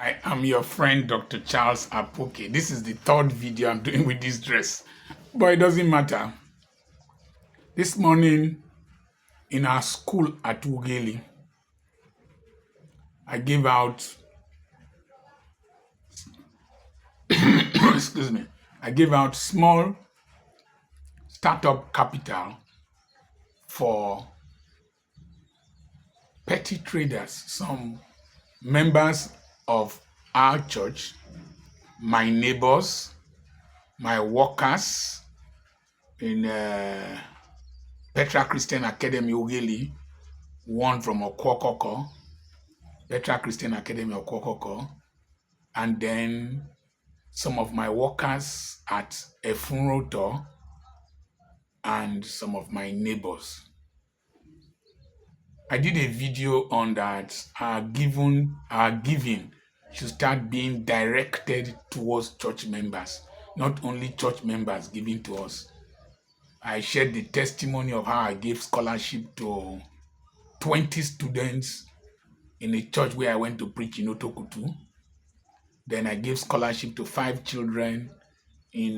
I am your friend, Dr. Charles Apoki. This is the third video I'm doing with this dress, but it doesn't matter. This morning in our school at Ugeli, I gave out, excuse me, I gave out small startup capital for petty traders, some members of our church, my neighbors, my workers in Petra Christian Academy Ugeli, one from Okwokoko, Petra Christian Academy Okwokoko, and then some of my workers at Efunroto and some of my neighbors. I did a video on that. Our giving should start being directed towards church members, not only church members giving to us. I shared the testimony of how I gave scholarship to 20 students in a church where I went to preach in Otokutu. Then I gave scholarship to 5 children in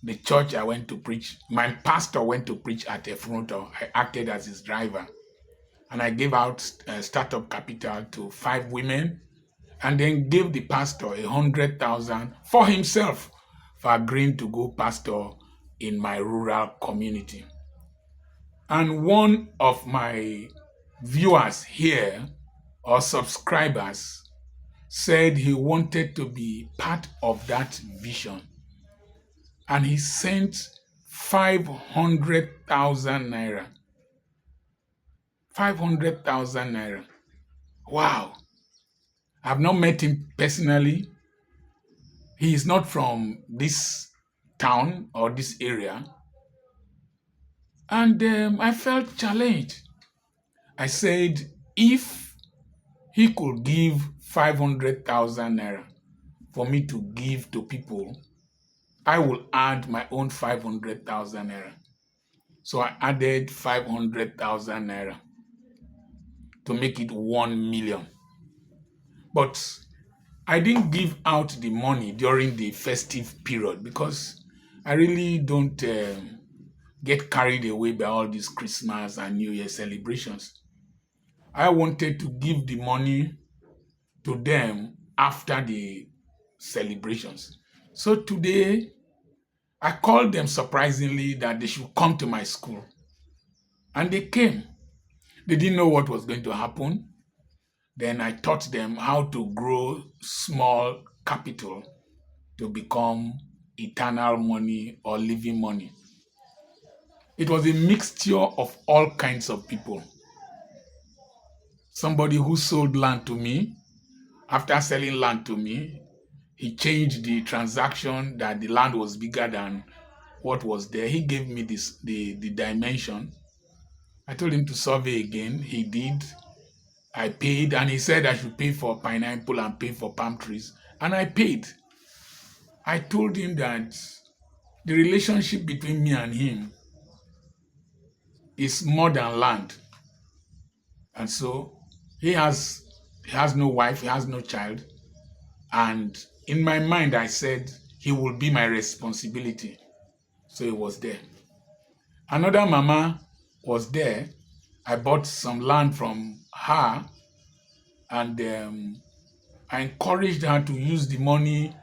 the church I went to preach. My pastor went to preach at Efronto. I acted as his driver. And I gave out startup capital to 5 women, and then gave the pastor 100,000 for himself for agreeing to go pastor in my rural community. And one of my viewers here, or subscribers, said he wanted to be part of that vision. And he sent 500,000 naira. 500,000 naira. Wow. I've not met him personally. He is not from this town or this area. And I felt challenged. I said, if he could give 500,000 naira for me to give to people, I will add my own 500,000 naira. So I added 500,000 naira to make it 1 million. But I didn't give out the money during the festive period because I really don't get carried away by all these Christmas and New Year celebrations. I wanted to give the money to them after the celebrations. So today, I called them surprisingly that they should come to my school. And they came. They didn't know what was going to happen. Then I taught them how to grow small capital to become eternal money or living money. It was a mixture of all kinds of people. Somebody who sold land to me, after selling land to me, he changed the transaction that the land was bigger than what was there. He gave me the dimension. I told him to survey again. He did. I paid, and he said I should pay for pineapple and pay for palm trees. And I paid. I told him that the relationship between me and him is more than land. And so he has no wife, he has no child. And in my mind, I said he will be my responsibility. So he was there. Another mama was there. I bought some land from her, and I encouraged her to use the money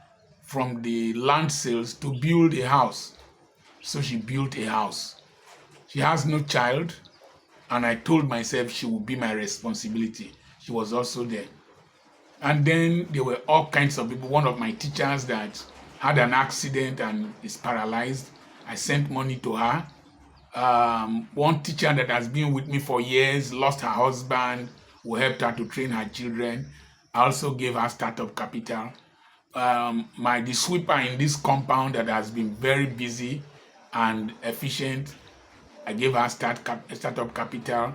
from the land sales to build a house. So she built a house. She has no child, and I told myself she would be my responsibility. She was also there. And then there were all kinds of people. One of my teachers that had an accident and is paralyzed, I sent money to her. One teacher that has been with me for years, lost her husband, who helped her to train her children. I also gave her startup capital. The sweeper in this compound that has been very busy and efficient, I gave her startup capital.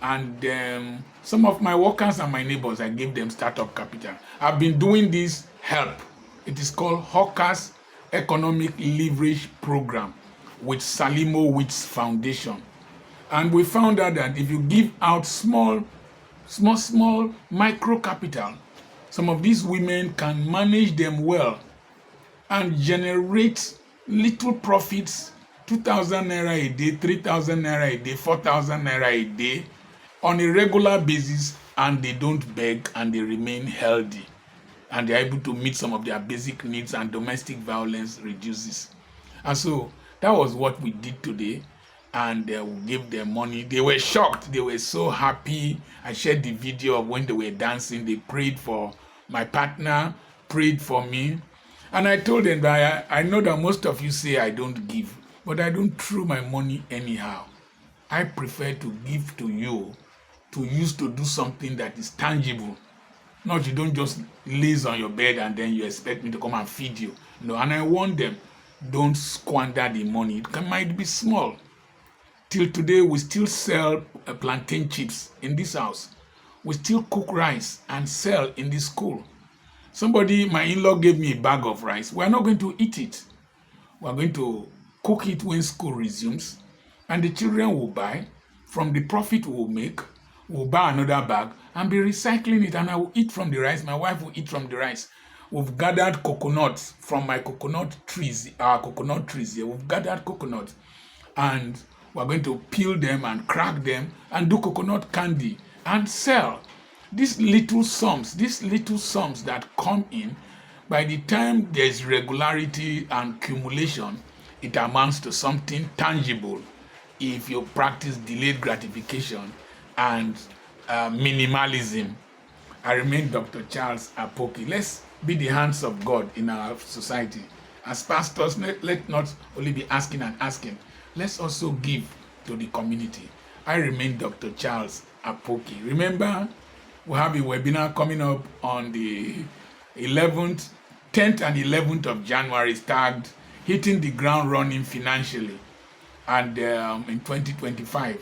And some of my workers and my neighbors, I gave them startup capital. I've been doing this help. It is called Hawkers Economic Leverage Program with Salimo Wits Foundation. And we found out that if you give out small micro capital, Some of these women can manage them well and generate little profits, 2,000 naira a day, 3,000 naira a day, 4,000 naira a day on a regular basis, and they don't beg and they remain healthy. And they're able to meet some of their basic needs, and domestic violence reduces. And so that was what we did today. And we gave them money. They were shocked. They were so happy. I shared the video of when they were dancing. They prayed for my partner, prayed for me. And I told them that I know that most of you say I don't give, but I don't throw my money anyhow. I prefer to give to you to use to do something that is tangible. Not you don't just laze on your bed and then you expect me to come and feed you. No, and I warn them, don't squander the money. It might be small. Till today, we still sell plantain chips in this house. We still cook rice and sell in this school. Somebody, my in-law, gave me a bag of rice. We are not going to eat it. We are going to cook it when school resumes, and the children will buy. From the profit we will make, we'll buy another bag and be recycling it, and I will eat from the rice. My wife will eat from the rice. We've gathered coconuts from my coconut trees, our coconut trees here. We've gathered coconuts, and we're going to peel them and crack them and do coconut candy and sell. These little sums that come in, by the time there's regularity and accumulation, it amounts to something tangible if you practice delayed gratification and minimalism. I remain Dr. Charles Apoki. Let's be the hands of God in our society. As pastors, let not only be asking and asking, let's also give to the community. I remain Dr. Charles Apoki. Remember, we have a webinar coming up on the 10th and 11th of January, tagged Hitting the Ground Running Financially. And in 2025,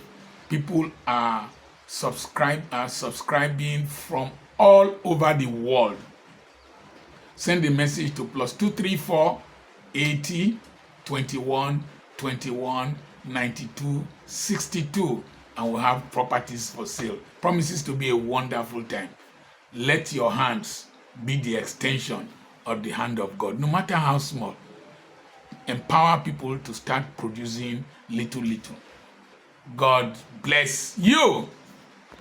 people are subscribing from all over the world. Send a message to +234 80 21 21 92 62, and we'll have properties for sale. Promises to be a wonderful time. Let your hands be the extension of the hand of God, no matter how small. Empower people to start producing little. God bless you.